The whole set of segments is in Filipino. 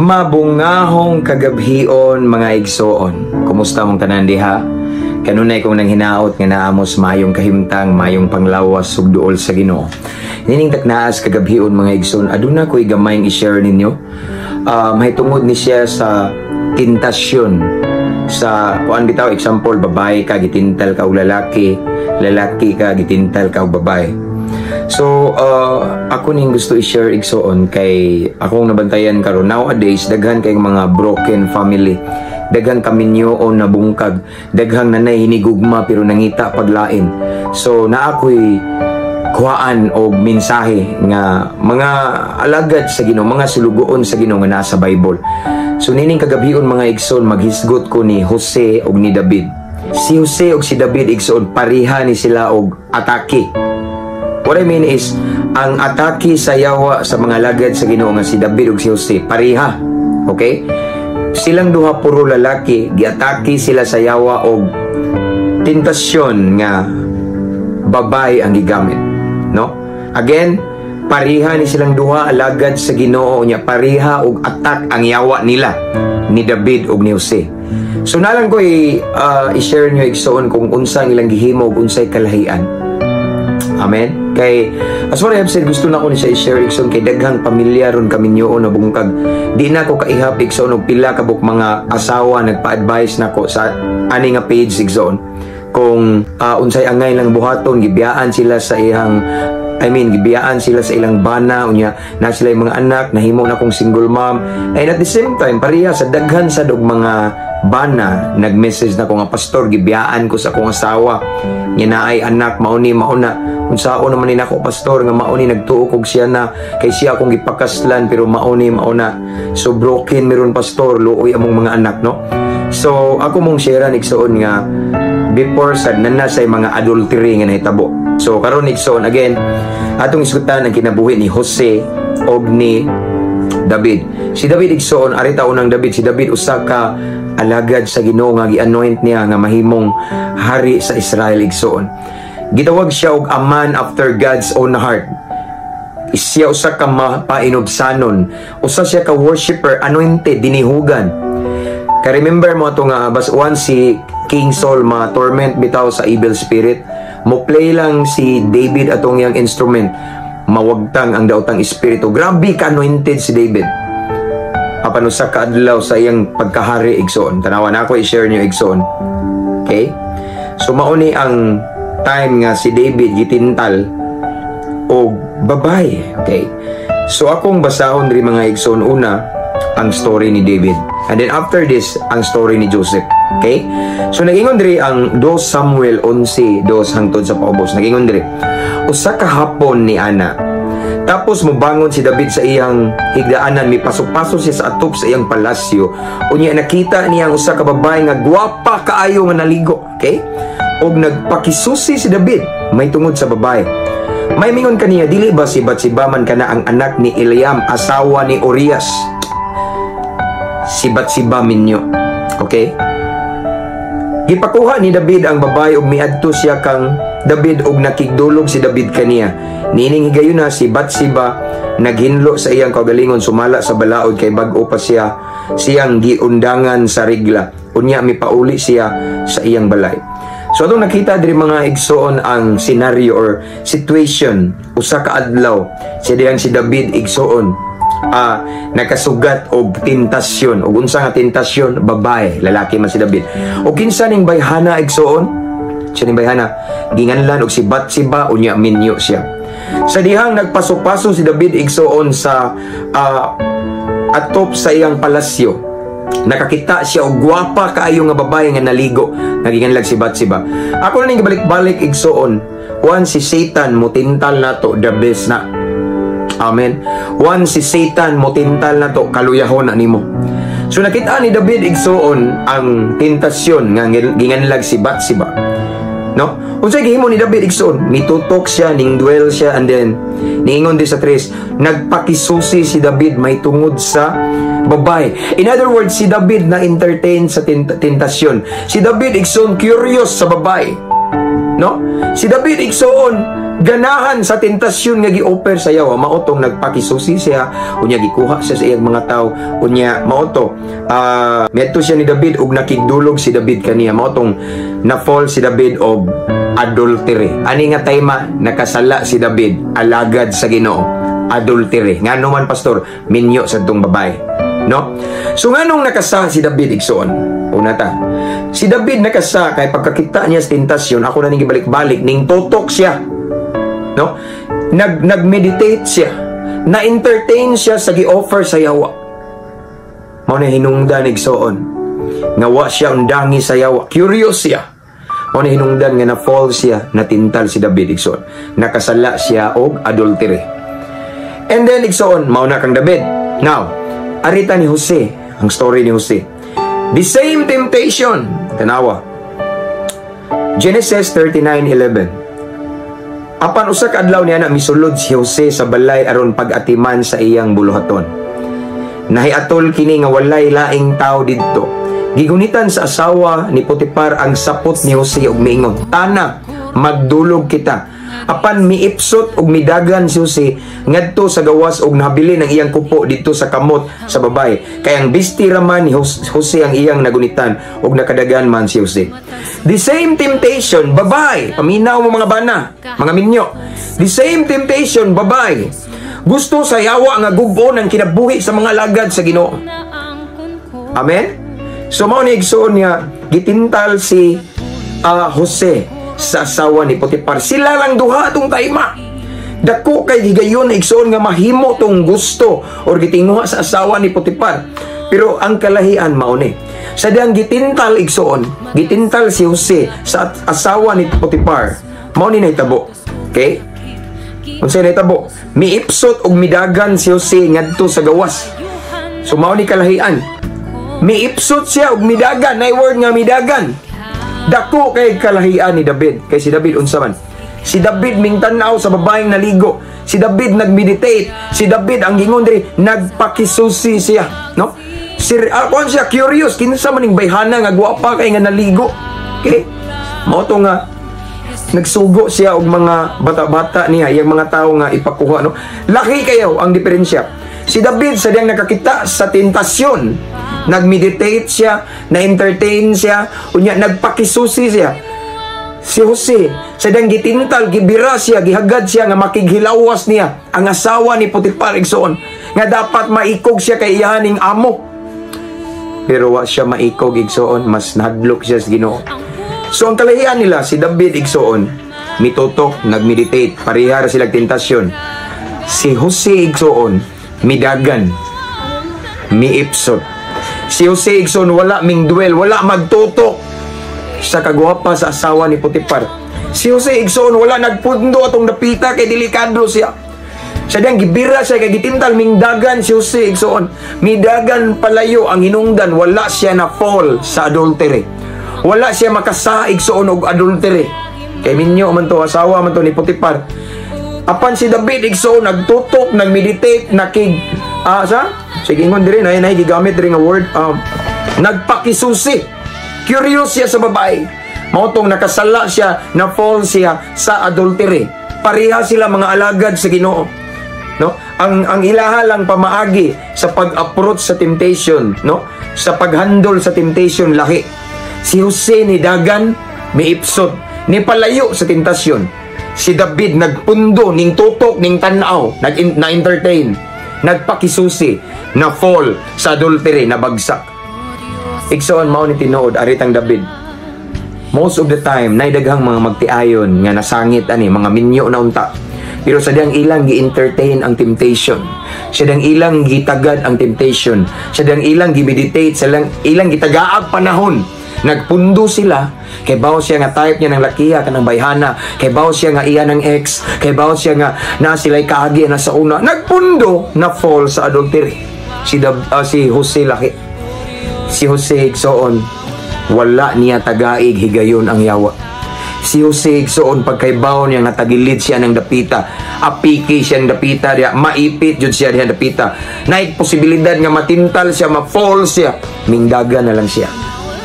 Mabungahong kagabhion mga igsoon. Kumusta mong tanan diha? Kanunay kong nang hinaot nga naamos mayong kahimtang, mayong panglawas ug duol sa Ginoo. Nining taknaas kagabhion mga igsoon, aduna ko'y gamayng i-share ninyo. Mahitungod ni siya sa tentasyon. Sa kuan bitaw, example, babae ka gitintal ka og lalaki, lalaki ka gitintal ka og babae. So, ako ning gusto i-share igsoon kay akong nabantayan karon nowadays daghan kay mga broken family. Daghan kaminyoon na bungkag, daghang nanay hinigugma pero nangita paglain. So, naakoy kuhaan og mensahe nga mga alagad sa Ginoo, mga sulugoon sa Ginoo nga nasa Bible. So, nining kagabhion mga igsoon, maghisgot ko ni Jose og ni David. Si Jose og si David igsoon, pareha ni sila og atake. What I mean is, ang atake sa yawa sa mga lagad sa Ginoo nga si David ug si Jose, pareha. Okay? Silang duha puro lalaki, giatake sila sa yawa og tentasyon nga babay ang gigamit. No? Again, pareha ni silang duha alagad sa Ginoo nya, pareha og atak ang yawa nila ni David ug ni Jose. So nalang ko i-share nyo igsoon kung unsang ilang gihimo ug unsay kalahian. Amen. Kay as what I have said, gusto na ko ni siya i-share igsoon kay daghang pamilya ron kaminyoon na bungkag. Di na ko kaihap igsoon og pila ka buk mga asawa nagpa-advise nako sa ani nga page igsoon. Kung unsay angay lang buhaton, gibiyaan sila sa iyang gibiyaan sila sa ilang bana unya na sila yung mga anak, nahimo na kong single mom. And at the same time, pareha sa daghan sa dog mga bana, nag-message na ko nga, pastor, gibiyaan ko sa akong asawa. Nga na ay anak, mauni, mauna. Unsao naman ni nako, pastor, nga mauni, nagtuok og siya na, kay siya akong gipakaslan, pero mauni, mauna. So, broken meron, pastor, luoy among mga anak, no? So, ako mong sharean igsoon nga, before sad nanasay mga adultery nga nahitabo. So karon igsoon again atong isgutan ang kinabuhi ni Jose og ni David. Si David igsoon arita unang David, si David usa ka alagad sa Ginoo nga gi-anoint niya nga mahimong hari sa Israel igsoon. Gitawag siya og a man after God's own heart. Siya usa ka mapainobsanon, usa siya ka worshipper, anointed, dinihugan. Ka-remember mo ito nga, once si King Saul ma-torment bitaw sa evil spirit, mo play lang si David atong yang instrument, mawagtang ang daotang espiritu. Grabe ka-anointed si David. Apan usa ka adlaw sa iyang pagkahari igsoon. Tanawan ako i-share niyo igsoon. Okay? So mauni ang time nga si David gitintal og babay. Okay? So akong basahon diri mga igsoon, una ang story ni David. And then after this, ang story ni Joseph. Okay? So nagingon diri ang 2 Samuel 11:2 hangtod sa paubos. Nagingon diri, usa ka hapon ni ana, tapos mobangon si David sa iyang higdaanan, mipasok-pasok siya sa atop sa iyang palasyo. Unya nakita niya ang usa ka babae nga gwapa kaayo nga naligo. Okay? Og nagpakisusi si David may tungod sa babae. May mingon kaniya, dili ba si Batseba man kana ang anak ni Eliam, asawa ni Urias? Si Batseba minyo. Okay? Gipakuha ni David ang babae ug miadto siya kang David ug nakigdulog si David kaniya. Nining higayon na si Batseba naghinlo sa iyang kaugalingon, sumala sa balaod kay bag-o pa siya siyang giundangan sa regla. Unya mipauli siya sa iyang balay. So atong nakita diri mga igsoon ang scenario or situation. Usa ka adlaw si David igsoon nakasugat og tentasyon. Og unsa nga tentasyon? Babae, lalaki man si David. O kinsa ning bayhana igsoon? Siya ning bayhana ginganlan og si Batseba, unya minyo siya. Sa dihang nagpasok-pasok si David igsoon sa atop sa iyang palasyo, nakakita siya og gwapa kaayo nga babae nga naligo, naginganlag si Batseba. Ako na ning balik-balik igsoon, once si Satan motintal nato, the best na. Amen. Once si Satan motintal na to, kaluyahon na nimo. So nakita ni David igsoon ang tentasyon nga ginganlag si Batseba. No? Unsay gihimo ni David igsoon? Mitutok siya, ning duel siya, and then niingon di sa 3, nagpakisusi si David may tungod sa babae. In other words, si David na entertain sa tentasyon. Si David igsoon curious sa babae. No? Si David igsoon ganahan sa tentasyon nga gi-offer sa yawa, maotong nagpakisusi siya, unya gikuha siya sa iyang mga tao, unya maoto meto siya ni David ug nakigdulog si David kaniya, maotong na fall si David og adultery. Ani nga tayma nakasala si David, alagad sa Ginoo, adultery. Ngano man pastor, minyo sa tong babae, no? So nganong nakasa si David igsoon? Una ta, si David nakasa kay pagkakita niya sa tentasyon, ako na ning gibalik-balik ning tutok siya, no? Nag-meditate siya, na-entertain siya sa gi-offer sa yawa. Mao na hinungdan igsoon nga wa siya undangi sa yawa, curious siya. Mao na hinungdan nga na-fall siya, natintal si David igsoon, nakasala siya og adultery. And then igsoon, mao na kang David. Now, arita ni Jose, ang story ni Jose. The same temptation, tanawa. Genesis 39:11. Apan usa ka adlaw niya na misulod si Jose sa balay aron pag-atiman sa iyang buluhaton. Nahiatol kini nga walay laing tao didto. Gigunitan sa asawa ni Potiphar ang sapot ni Jose ug miingon, "Tana, magdulog kita." Apan miipsot ug midagan si Jose ngadto sa gawas ug nahabilin ang iyang kupo dito sa kamot sa babay. Kay ang bisti raman ni Jose ang iyang nagunitan ug nakadagan man si Jose. The same temptation, babay. Paminaw mo mga bana, mga minyo. The same temptation, babay. Gusto sa yawa nga gubon ang kinabuhi sa mga alagad sa Ginoo. Amen? So mao ni igsoon niya gitintal si Jose sa asawa ni Potiphar. Sila lang duha atong tayma. Dako kay gigayon igsoon nga mahimo tong gusto or gitinguha sa asawa ni Potiphar. Pero ang kalahian mao ni, sa diyang gitintal igsoon, gitintal si Jose sa asawa ni Potiphar. Mao ni nahitabo. Okay? Unsay nahitabo? Miipsot og midagan si Jose ngadto sa gawas. So mao ni kalahian. Miipsot siya og midagan, nay word nga midagan. Dako kay kalahian ni David. Kay si David unsa man? Si David mingtanaw sa babaeng naligo. Si David nagmeditate. Si David ang gingon diri nagpakisusi siya, no? Si siya curious kinsa man ning bayhana nga gwapa kay nga naligo. Okay? Mao to nga nagsugo siya og mga bata-bata niya, iyang mga tao nga ipakuha, no? Laki kayo ang diferensya. Si David sa diyang nakakita sa tentasyon, nagmeditate siya, na-entertain siya, unya nagpakisusi siya. Si Jose, sa diyang gitintal, gibira siya, gihagad siya nga makighilawas niya ang asawa ni Potiphar igsoon, nga dapat maikog siya kay iyaning amo. Pero wa siya maikog igsoon, mas nahadlok siya sa Ginoo. So ang kalahian nila, si David igsoon, mitutok, nagmeditate, parihar sila tentasyon. Si Jose igsoon, midagan, miipsot. Si Jose igsoon wala mingduel, wala magtutok sa kagwapa sa asawa ni Potiphar. Si Jose igsoon wala nagpundo atong napita kay delikado siya. Sa diyang gibira siya kay gitintal mingdagan si Jose igsoon. Midagan palayo ang hinungdan, wala siya na fall sa adultery. Wala siya makasa igsoon og adultery. Kay minyo man to asawa man to ni Potiphar. Apan si David igsoon nagtutok, nagmeditate, sige ngon diri na gigamit diri nga word nagpakisusi. Curious siya sa babae. Mao tong nakasala siya, na fall siya sa adultery. Pareha sila mga alagad sa Ginoo. No? Ang ilaha lang pamaagi sa pag-approach sa temptation, no? Sa paghandle sa temptation lahi. Si Jose ni dagan, miipsot, ni palayo sa tentasyon. Si David nagpundo, ning tutok, ning tanaw, na-entertain, nagpakisusi, na fall sa adultery, na bagsak. Igsoon mao ni tinuod aritang David. Most of the time, naidaghang mga magtiayon nga nasangit ani, mga minyo na unta. Pero sa diyang ilang gi-entertain ang temptation. Sa diyang ilang gitagad ang temptation. Sa diyang ilang gi-meditate, sa ilang gitagaag panahon. Nagpundo sila, kay bawo siya nga type niya ng lakiya kanang bayhana, kay bawo siya nga iya ng ex, kay bawo siya nga na sila'y kaagi na sa una, nagpundo na fall sa adultery. Si Jose laki. Si Jose igsoon, wala niya tagaig higayon ang yawa. Si Jose igsoon pagkaybaw niya nga tagilid siya ng dapita, apiki siya ng dapita, diya, maipit jud siya ng dapita. Naik posibilidad nga matintal siya, ma-fall siya, mingdaga na lang siya.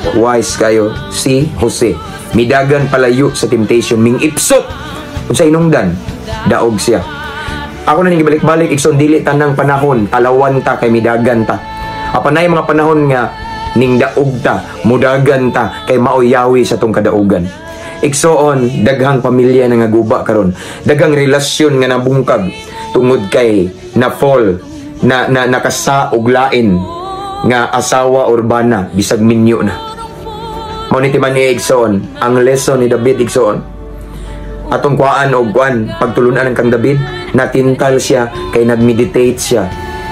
Wise kayo si Jose. Midagan palayo sa temptation, ming ipsot Kung sa inungdan, daog siya. Ako na gibalik-balik igsoon, dili tanang panahon alawan ta kay midagan ta. Apanay mga panahon nga ning daog ta, mudagan ta kay maoyawi sa tong kadaugan. Igsoon, daghang pamilya na nga guba karon, daghang relasyon nga nabungkag tungod kay na fall na nakasaog lain nga asawa urbana bisag minyo na. Mao ni timan ni igsoon, ang lesson ni David igsoon. Atong kuan og kuan pagtulunan kang David, natintal siya kay nagmeditate siya,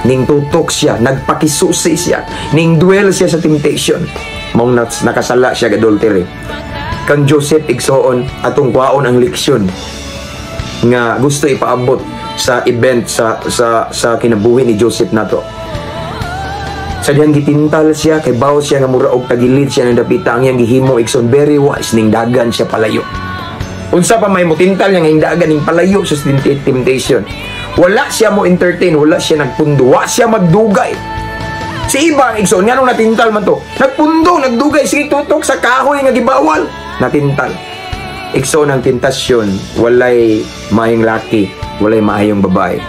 ning tutok siya, nagpakisusi siya, ning duel siya sa temptation. Mao nakasala siya adultery. Kang Joseph igsoon, atong kuaon ang leksyon nga gusto ipaabot sa event sa kinabuhi ni Joseph nato. Sa diyang gitintal siya kay bawo siya nga mura og tagilid siya ng dapita, ang iyang gihimo igsoon very wise, ning dagan siya palayo. Unsa pa may motintal niya nga hindagan ning palayo sa temptation. Wala siya mo entertain, wala siya nagpundo, wala siya magdugay. Si iba igsoon nga nung natintal man to, nagpundo, nagdugay, sige tutok sa kahoy nga gibawal, natintal. Igsoon ang tentasyon, walay maayong laki, walay maayong babae.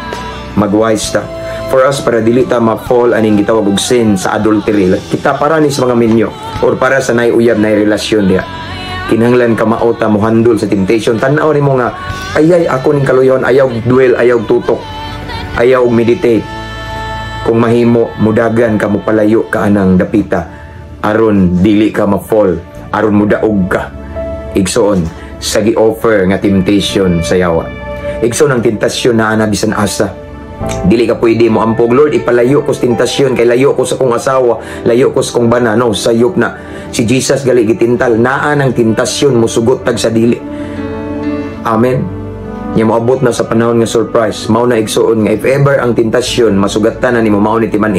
Magwise ta. For us, para dili ta ma-fall aning gitawag og sin sa adultery, kita para ni sa mga minyo or para sa naiuyab na relasyon diha. Kinahanglan ka maota mo handle sa temptation. Tanaw nimo nga ayay ako ning kaluyon, ayaw duel, ayaw tutok, ayaw meditate. Kung mahimo mudagan ka mo palayo ka anang dapita aron dili ka ma-fall, aron mudaog ka. Igsoon sa gi-offer nga temptation sa yawa. Igsoon ang tentasyon na ana bisan asa. Dili ka pwede mo ampog, Lord ipalayo ko sa tentasyon kay layo ko sa kong asawa, layo ko sa kong bana. No, sayop na si Jesus gali gitintal, naa ng tentasyon mo sugot tag sa dili. Amen. Nya moabot na sa panahon nga surprise, mao na igsoon nga if ever ang tentasyon masugatan na nimo, mao ni timan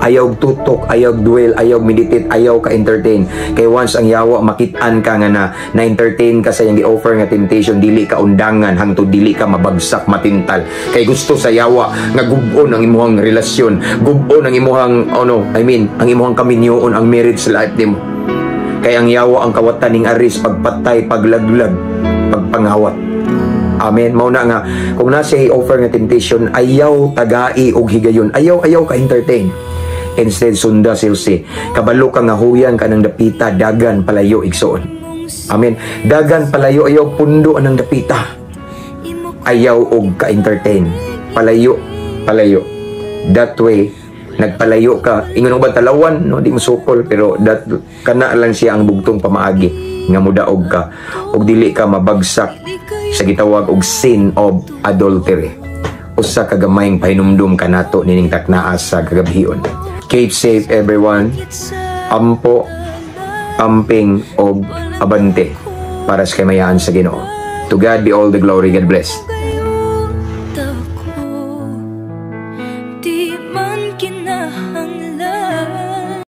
ayaw tutok, ayaw duel, ayaw meditate, ayaw ka entertain. Kay once ang yawa makit-an ka nga na entertain ka sa iyang gi-offer nga temptation, dili ka undangan hangtod dili ka mabagsak, matintal. Kay gusto sa yawa nga gub-on ang imuhang relasyon, gub-on ang imuhang ang imuhang kaminyoon, ang marriage life nimo. Kay ang yawa ang kawatan ning aris, pagpatay, paglaglag, pagpangawat. Amen. Mao na nga kung nasa i-offer nga temptation, ayaw tagai og higayon, ayaw ka entertain. Instead sunda silsi, kabalo ka nga huyan ka ng dapita, dagan palayo igsoon. Amen. Dagan palayo, ayaw pundo anang dapita, ayaw og ka entertain, palayo. That way nagpalayo ka, ingon ba talawan, no, di mo sukol, pero that kana lang siya ang bugtong pamaagi nga mudaog ka og dili ka mabagsak sa gitawag og sin of adultery. Usa ka gamayng pahinumdum kanato nining taknaa sa kagabhion. Keep safe everyone. Ampo, amping og abante para sa kamayaan sa Ginoo. To God be all the glory. God bless.